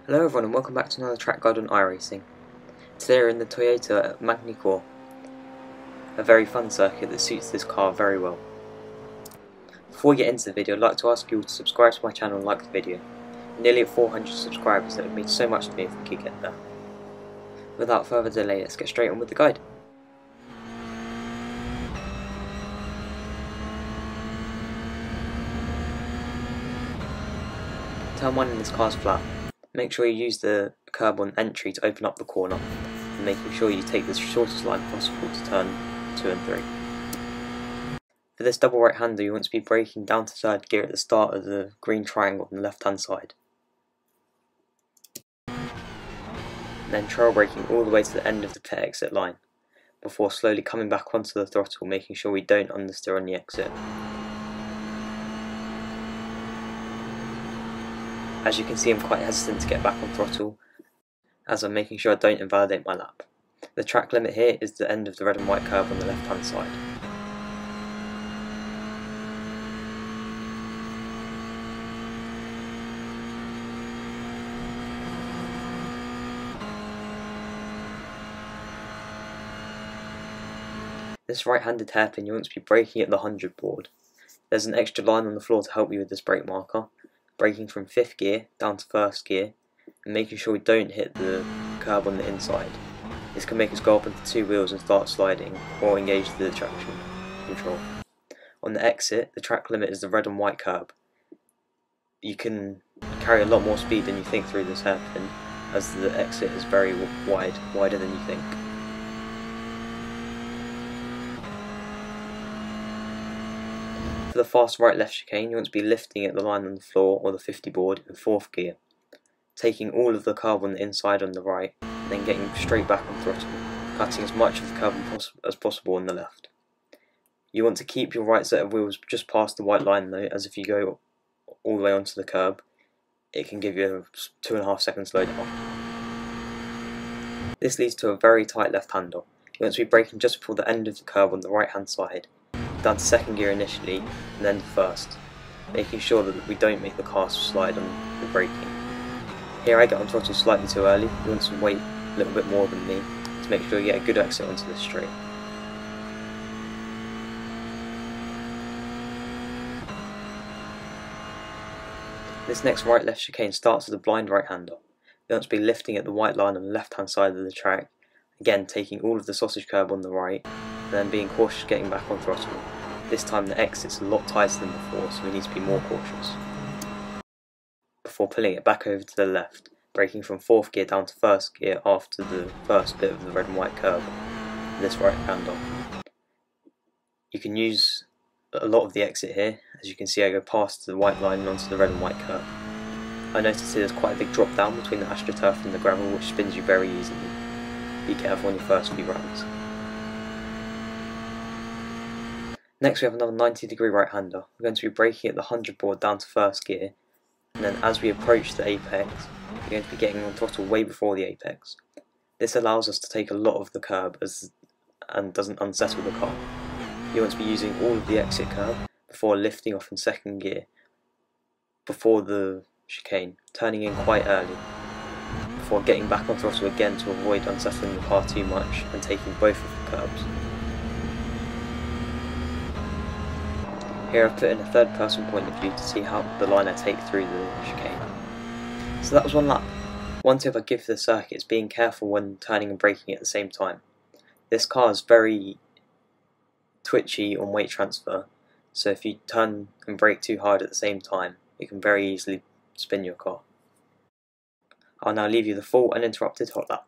Hello everyone and welcome back to another track guide on iRacing. Today we're in the Toyota Magny Cours, a very fun circuit that suits this car very well. Before we get into the video, I'd like to ask you all to subscribe to my channel and like the video. We're nearly at 400 subscribers, that would mean so much to me if we could get there. Without further delay, let's get straight on with the guide. Turn 1 in this car's flat. Make sure you use the curb on entry to open up the corner, and making sure you take the shortest line possible to turn 2 and 3. For this double right hander, you want to be braking down to third gear at the start of the green triangle on the left hand side. Then trail braking all the way to the end of the pit exit line, before slowly coming back onto the throttle, making sure we don't understeer on the exit. As you can see, I'm quite hesitant to get back on throttle, as I'm making sure I don't invalidate my lap. The track limit here is the end of the red and white curve on the left hand side. This right-handed hairpin, you want to be braking at the 100 board. There's an extra line on the floor to help you with this brake marker, braking from 5th gear down to 1st gear, and making sure we don't hit the curb on the inside. This can make us go up into 2 wheels and start sliding, or engage the traction control. On the exit, the track limit is the red and white curb. You can carry a lot more speed than you think through this hairpin, as the exit is very wide, wider than you think. For the fast right-left chicane, you want to be lifting at the line on the floor or the 50 board in 4th gear, taking all of the curb on the inside on the right, and then getting straight back on throttle, cutting as much of the curb as possible on the left. You want to keep your right set of wheels just past the white line though, as if you go all the way onto the curb, it can give you a 2.5 second slowdown. This leads to a very tight left-hander. You want to be braking just before the end of the curb on the right-hand side, down to 2nd gear initially, and then to 1st, making sure that we don't make the car slide on the braking. Here I get on throttle slightly too early. You want to wait a little bit more than me to make sure you get a good exit onto this straight. This next right-left chicane starts with a blind right-hander. You want to be lifting at the white line on the left-hand side of the track, again taking all of the sausage curb on the right, and then being cautious getting back on throttle. This time the exit's a lot tighter than before, so we need to be more cautious. Before pulling it back over to the left, braking from 4th gear down to 1st gear after the first bit of the red and white curve, this right-hander. You can use a lot of the exit here. As you can see, I go past the white line and onto the red and white curve. I noticed there's quite a big drop down between the AstroTurf and the gravel, which spins you very easily. Be careful on your first few runs. Next we have another 90-degree right-hander. We're going to be braking at the 100 board down to 1st gear, and then as we approach the apex, we're going to be getting on throttle way before the apex. This allows us to take a lot of the curb and doesn't unsettle the car. You want to be using all of the exit curb before lifting off in 2nd gear, before the chicane, turning in quite early, before getting back on throttle again to avoid unsettling the car too much and taking both of the curbs. Here I've put in a third person point of view to see how the line I take through the chicane. So that was one lap. One tip I give for the circuit is being careful when turning and braking at the same time. This car is very twitchy on weight transfer, so if you turn and brake too hard at the same time, it can very easily spin your car. I'll now leave you the full uninterrupted hot lap.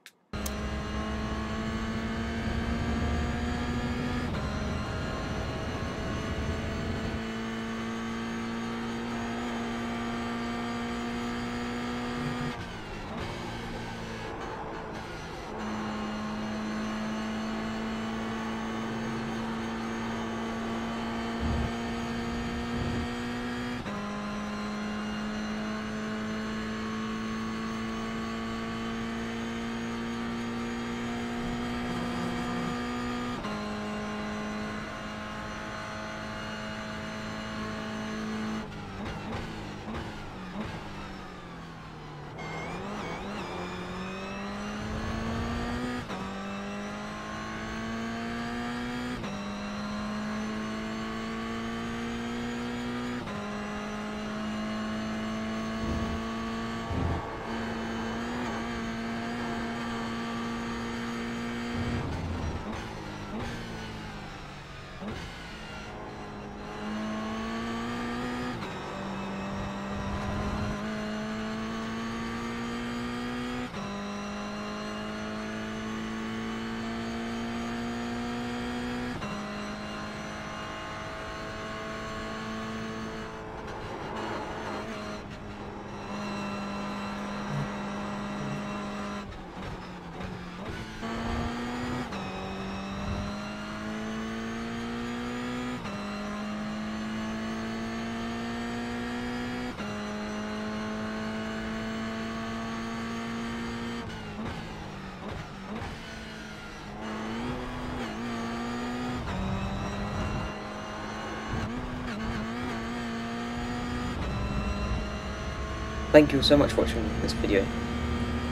Thank you so much for watching this video.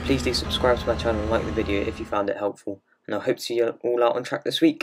Please do subscribe to my channel and like the video if you found it helpful, and I hope to see you all out on track this week.